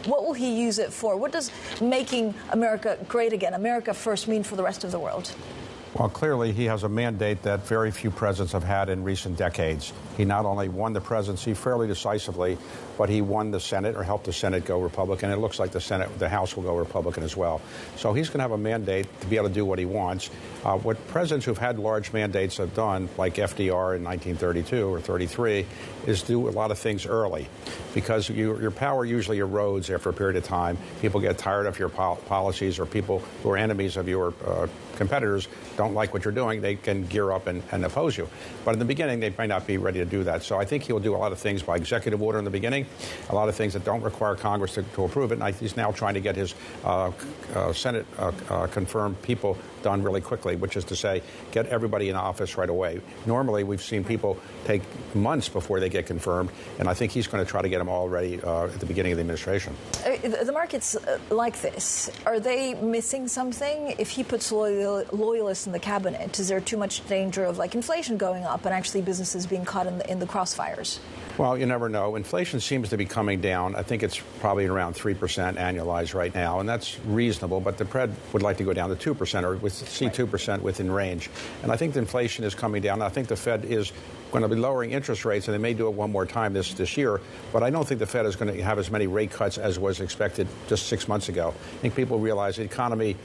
What will he use it for? What does making America great again, America first, mean for the rest of the world? Well, clearly, he has a mandate that very few presidents have had in recent decades. He not only won the presidency fairly decisively, but he won the Senate or helped the Senate go Republican. It looks like the House will go Republican as well. So he's going to have a mandate to be able to do what he wants. What presidents who've had large mandates have done, like FDR in 1932 or 33, is do a lot of things early, because your power usually erodes after a period of time. People get tired of your policies, or people who are enemies of your competitors don't like what you're doing. They can gear up and oppose you. But in the beginning, they might not be ready to do that. So I think he'll do a lot of things by executive order in the beginning, a lot of things that don't require Congress to approve it. And he's now trying to get his Senate confirmed people done really quickly, which is to say, get everybody in office right away. Normally, we've seen people take months before they get confirmed, and I think he's going to try to get them all ready at the beginning of the administration. The markets like this, are they missing something? If he puts loyalists in the cabinet, is there too much danger of inflation going up and actually businesses being caught in the crossfires? Well, you never know. Inflation seems to be coming down. I think it's probably around 3% annualized right now, and that's reasonable. But the Fed would like to go down to 2%, or see 2% within range. And I think the inflation is coming down. I think the Fed is going to be lowering interest rates, and they may do it one more time this year. But I don't think the Fed is going to have as many rate cuts as was expected just 6 months ago. I think people realize the economy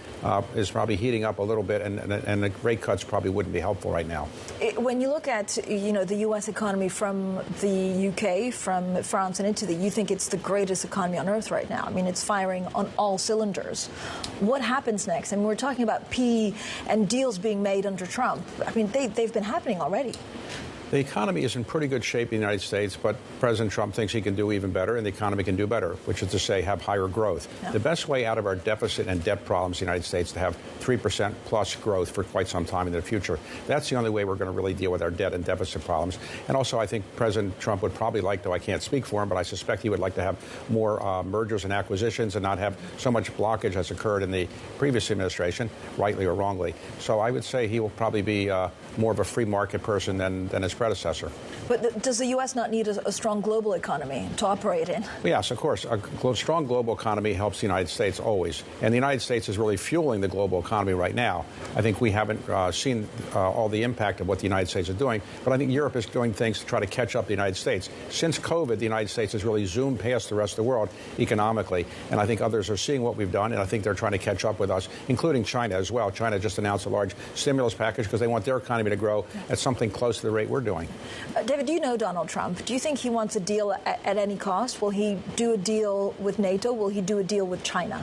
is probably heating up a little bit, and the rate cuts probably wouldn't be helpful right now. When you look at the U.S. economy from the UK, from France and Italy, you think it's the greatest economy on earth right now. I mean, it's firing on all cylinders. What happens next? I mean, we're talking about PE and deals being made under Trump. I mean, they've been happening already. The economy is in pretty good shape in the United States, but President Trump thinks he can do even better, and the economy can do better, which is to say have higher growth. Yeah. The best way out of our deficit and debt problems in the United States is to have 3% plus growth for quite some time in the future. That's the only way we're going to really deal with our debt and deficit problems. And also, I think President Trump would probably like, though I can't speak for him, but I suspect he would like to have more mergers and acquisitions and not have so much blockage as occurred in the previous administration, rightly or wrongly. So I would say he will probably be more of a free market person than his predecessor. But does the U.S. not need a strong global economy to operate in? Yes, of course. A strong global economy helps the United States always. And the United States is really fueling the global economy right now. I think we haven't seen all the impact of what the United States is doing, but I think Europe is doing things to try to catch up the United States. Since COVID, the United States has really zoomed past the rest of the world economically, and I think others are seeing what we've done, and I think they're trying to catch up with us, including China as well. China just announced a large stimulus package because they want their economy to grow at something close to the rate we're doing. David, do you know Donald Trump? Do you think he wants a deal at any cost? Will he do a deal with NATO? Will he do a deal with China?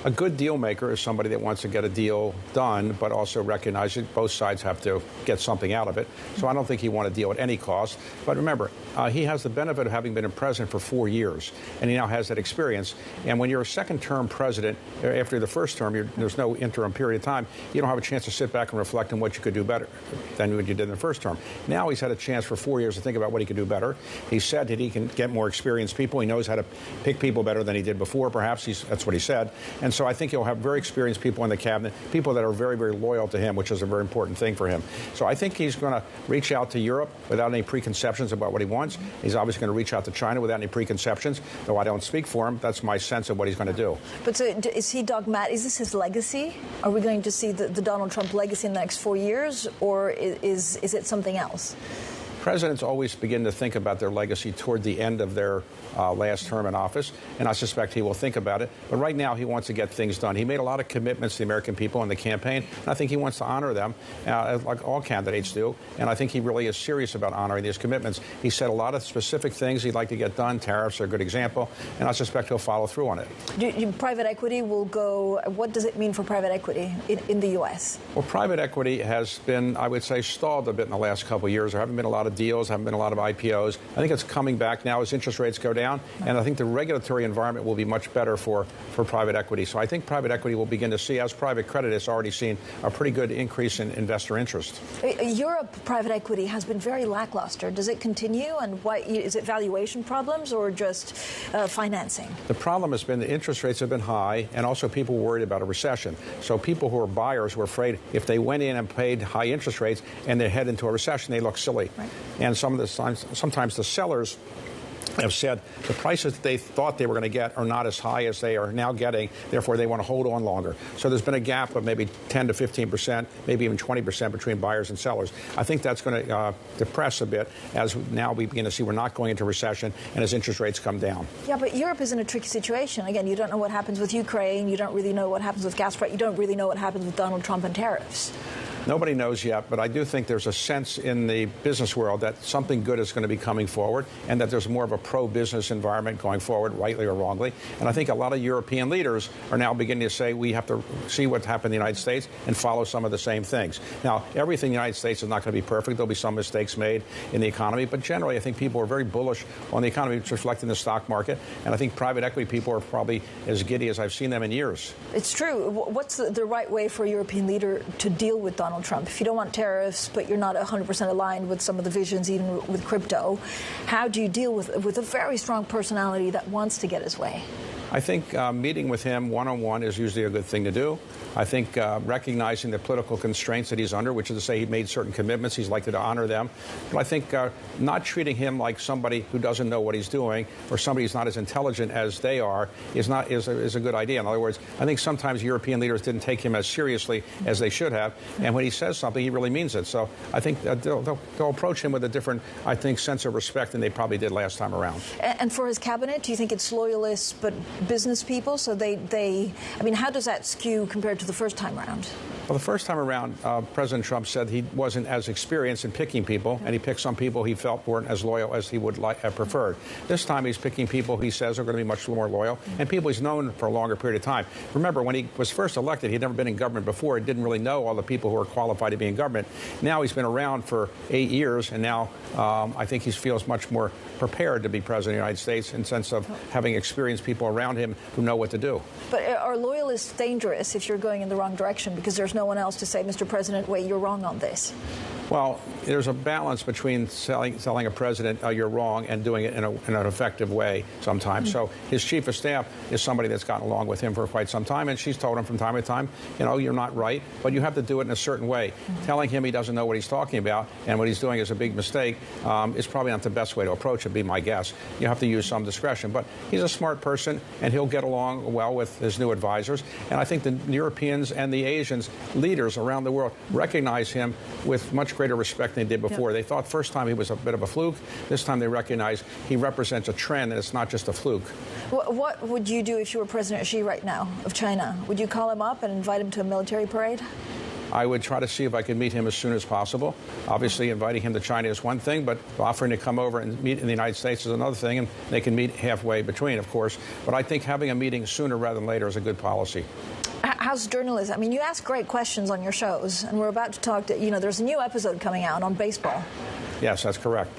A good deal maker is somebody that wants to get a deal done, but also recognize that both sides have to get something out of it. So I don't think he want a deal at any cost. But remember, he has the benefit of having been a president for 4 years, and he now has that experience. And when you're a second-term president, after the first term, there's no interim period of time, you don't have a chance to sit back and reflect on what you could do better than what you did in the first term. Now he's had a chance for 4 years to think about what he could do better. He said that he can get more experienced people. He knows how to pick people better than he did before, perhaps. That's what he said. And so I think he'll have very experienced people in the cabinet, people that are very, very loyal to him, which is a very important thing for him. So I think he's going to reach out to Europe without any preconceptions about what he wants. He's obviously going to reach out to China without any preconceptions. Though I don't speak for him, that's my sense of what he's going to do. But so is he dogmatic? Is this his legacy? Are we going to see the Donald Trump legacy in the next 4 years, or is it something else? Presidents always begin to think about their legacy toward the end of their last term in office, and I suspect he will think about it. But right now, he wants to get things done. He made a lot of commitments to the American people in the campaign, and I think he wants to honor them, like all candidates do. And I think he really is serious about honoring these commitments. He said a lot of specific things he'd like to get done. Tariffs are a good example, and I suspect he'll follow through on it. Private equity will go. What does it mean for private equity in the U.S.? Well, private equity has been, I would say, stalled a bit in the last couple of years. There haven't been a lot of deals, haven't been a lot of IPOs. I think it's coming back now as interest rates go down, and I think the regulatory environment will be much better for private equity. So I think private equity will begin to see, as private credit has already seen, a pretty good increase in investor interest. Europe private equity has been very lackluster. Does it continue? And why, is it valuation problems or just financing? The problem has been the interest rates have been high, and also people were worried about a recession. So people who are buyers were afraid if they went in and paid high interest rates and they head into a recession, they look silly. Right. And sometimes the sellers have said the prices that they thought they were going to get are not as high as they are now getting. Therefore, they want to hold on longer. So there's been a gap of maybe 10 to 15%, maybe even 20% between buyers and sellers. I think that's going to depress a bit as now we begin to see we're not going into recession and as interest rates come down. Yeah, but Europe is in a tricky situation. Again, you don't know what happens with Ukraine. You don't really know what happens with gas price. You don't really know what happens with Donald Trump and tariffs. Nobody knows yet, but I do think there's a sense in the business world that something good is going to be coming forward and that there's more of a pro-business environment going forward, rightly or wrongly. And I think a lot of European leaders are now beginning to say we have to see what's happened in the United States and follow some of the same things. Now, everything in the United States is not going to be perfect. There'll be some mistakes made in the economy, but generally I think people are very bullish on the economy, which is reflected in the stock market. And I think private equity people are probably as giddy as I've seen them in years. It's true. What's the right way for a European leader to deal with Donald Trump? If you don't want tariffs, but you're not 100% aligned with some of the visions, even with crypto, how do you deal with a very strong personality that wants to get his way? I think meeting with him one-on-one is usually a good thing to do. I think recognizing the political constraints that he's under, which is to say he made certain commitments, he's likely to honor them. But I think not treating him like somebody who doesn't know what he's doing or somebody who's not as intelligent as they are is a good idea. In other words, I think sometimes European leaders didn't take him as seriously as they should have. And when he says something, he really means it. So I think they'll approach him with a different, I think, sense of respect than they probably did last time around. And for his cabinet, do you think it's loyalists but business people? So I mean, how does that skew compared to the first time around? Well, the first time around, President Trump said he wasn't as experienced in picking people, and he picked some people he felt weren't as loyal as he would have preferred. This time he's picking people he says are going to be much more loyal, and people he's known for a longer period of time. Remember, when he was first elected, he'd never been in government before. He didn't really know all the people who were qualified to be in government. Now he's been around for 8 years, and now I think he feels much more prepared to be president of the United States in the sense of having experienced people around him who know what to do. But are loyalists dangerous if you're going in the wrong direction because there's no one else to say, Mr. President, wait, you're wrong on this? Well, there's a balance between telling a president you're wrong and doing it in an effective way sometimes. So his chief of staff is somebody that's gotten along with him for quite some time, and she's told him from time to time, you know, you're not right, but you have to do it in a certain way. Telling him he doesn't know what he's talking about and what he's doing is a big mistake is probably not the best way to approach it, be my guess. You have to use some discretion. But he's a smart person, and he'll get along well with his new advisors. And I think the Europeans and the Asians, leaders around the world, recognize him with much greater respect than they did before. Yep. They thought first time he was a bit of a fluke. This time they recognize he represents a trend and it's not just a fluke. What would you do if you were President Xi right now of China? Would you call him up and invite him to a military parade? I would try to see if I could meet him as soon as possible. Obviously, inviting him to China is one thing, but offering to come over and meet in the United States is another thing, and they can meet halfway between, of course. But I think having a meeting sooner rather than later is a good policy. How's journalism? I mean, you ask great questions on your shows, and we're about to talk to, there's a new episode coming out on baseball. Yes, that's correct.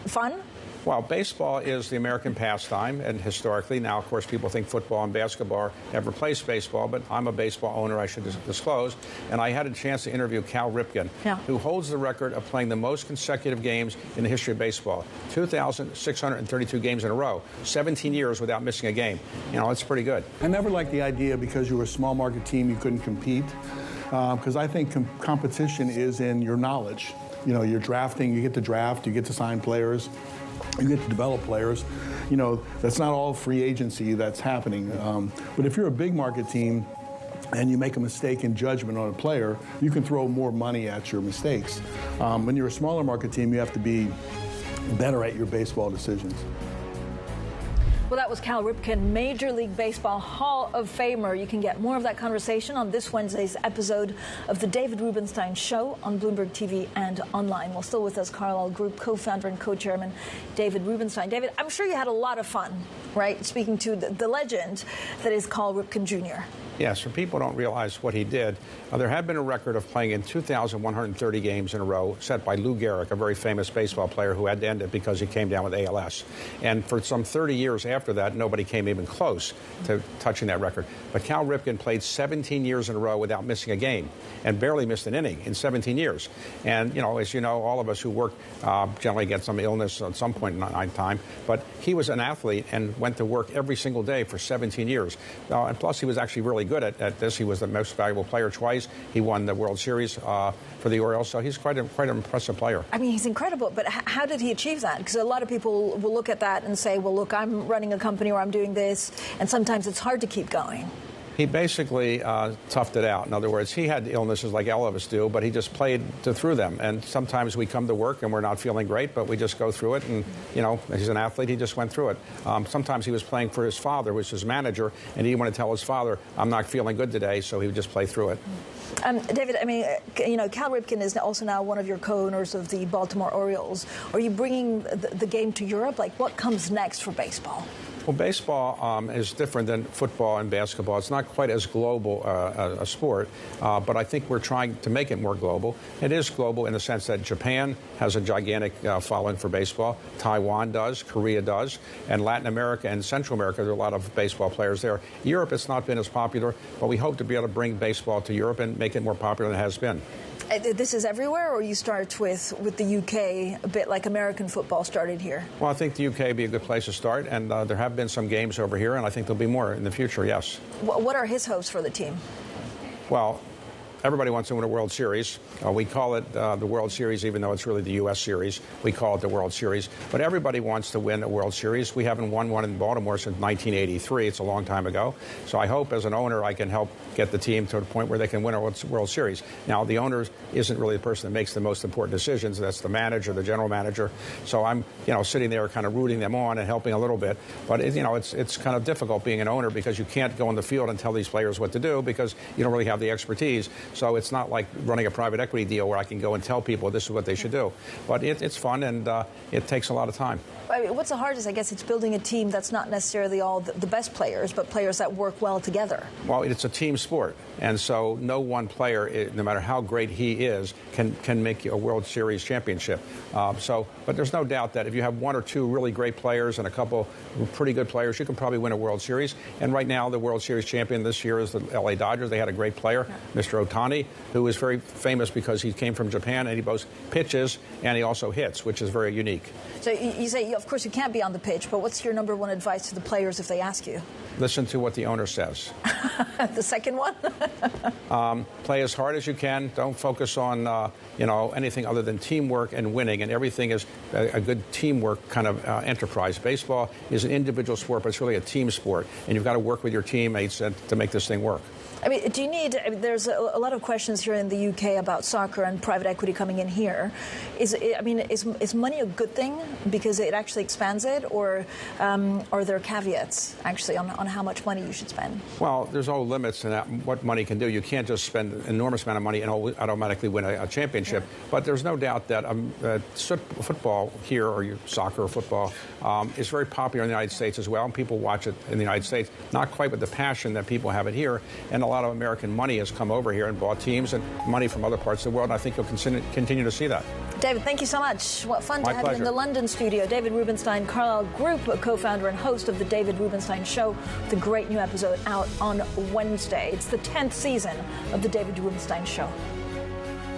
Fun? Well, baseball is the American pastime, and historically, now, of course, people think football and basketball have replaced baseball, but I'm a baseball owner, I should disclose, and I had a chance to interview Cal Ripken, who holds the record of playing the most consecutive games in the history of baseball, 2,632 games in a row, 17 years without missing a game. It's pretty good. I never liked the idea because you were a small market team, you couldn't compete, because I think competition is in your knowledge. You're drafting, you get to draft, you get to sign players, you get to develop players. That's not all free agency that's happening. But if you're a big market team and you make a mistake in judgment on a player, you can throw more money at your mistakes. When you're a smaller market team, you have to be better at your baseball decisions. Well, that was Cal Ripken, Major League Baseball Hall of Famer. You can get more of that conversation on this Wednesday's episode of the David Rubenstein Show on Bloomberg TV and online. Well, still with us, Carlyle Group co-founder and co-chairman David Rubenstein. David, I'm sure you had a lot of fun, right, speaking to the legend that is Cal Ripken Jr. Yes, for people who don't realize what he did, there had been a record of playing in 2,130 games in a row set by Lou Gehrig, a very famous baseball player who had to end it because he came down with ALS. And for some 30 years after that, nobody came even close to touching that record. But Cal Ripken played 17 years in a row without missing a game and barely missed an inning in 17 years. And, as you know, all of us who work generally get some illness at some point in time. But he was an athlete and went to work every single day for 17 years. And plus, he was actually really good. good at this. He was the most valuable player twice. He won the World Series for the Orioles, so he's quite an impressive player. I mean, he's incredible, but how did he achieve that? Because a lot of people will look at that and say, well, look, I'm running a company or I'm doing this, and sometimes it's hard to keep going. He basically toughed it out. In other words, he had illnesses like all of us do, but he just played through them. And sometimes we come to work and we're not feeling great, but we just go through it. And, he's an athlete. He just went through it. Sometimes he was playing for his father, who was his manager, and he didn't want to tell his father, I'm not feeling good today, so he would just play through it. David, I mean, Cal Ripken is also now one of your co-owners of the Baltimore Orioles. Are you bringing the game to Europe? Like, what comes next for baseball? Well, baseball is different than football and basketball. It's not quite as global a sport, but I think we're trying to make it more global. It is global in the sense that Japan has a gigantic following for baseball. Taiwan does, Korea does, and Latin America and Central America, there are a lot of baseball players there. Europe, it's not been as popular, but we hope to be able to bring baseball to Europe and make it more popular than it has been. This is everywhere, or you start with the UK, a bit like American football started here? Well, I think the UK would be a good place to start, and there have been some games over here, and I think there'll be more in the future, yes. What are his hopes for the team? Well, everybody wants to win a World Series. We call it the World Series, even though it's really the U.S. Series. We call it the World Series. But everybody wants to win a World Series. We haven't won one in Baltimore since 1983. It's a long time ago. So I hope as an owner I can help get the team to a point where they can win a World Series. Now, the owner isn't really the person that makes the most important decisions. That's the manager, the general manager. So I'm, sitting there kind of rooting them on and helping a little bit. But, it's kind of difficult being an owner because you can't go on the field and tell these players what to do because you don't really have the expertise. So it's not like running a private equity deal where I can go and tell people this is what they should do. But it's fun, and it takes a lot of time. I mean, what's the hardest? I guess it's building a team that's not necessarily all the best players, but players that work well together. Well, it's a team sport, and so no one player, no matter how great he is, can make a World Series championship. But there's no doubt that if you have one or two really great players and a couple pretty good players, you can probably win a World Series. And right now, the World Series champion this year is the LA Dodgers. They had a great player, Mr. Ohtani, who is very famous because he came from Japan and he both pitches and he also hits, which is very unique. So you say, of course, you can't be on the pitch, but what's your number one advice to the players if they ask you? Listen to what the owner says. The second one? Play as hard as you can. Don't focus on anything other than teamwork and winning. And everything is a good teamwork kind of enterprise. Baseball is an individual sport, but it's really a team sport. And you've got to work with your teammates to make this thing work. I mean, there's a lot of questions here in the UK about soccer and private equity coming in here. Is money a good thing because it actually expands it, or are there caveats actually on how much money you should spend? Well, there's no limits to what money can do. You can't just spend an enormous amount of money and automatically win a championship. Yeah. But there's no doubt that football here, or soccer or football, is very popular in the United States as well. And people watch it in the United States, not quite with the passion that people have it here. And a lot of American money has come over here and bought teams and money from other parts of the world. And I think you'll continue to see that. David, thank you so much. What fun to have you in the London studio. David Rubenstein, Carlyle Group co-founder and host of the David Rubenstein Show. The great new episode out on Wednesday. It's the 10th season of the David Rubenstein Show.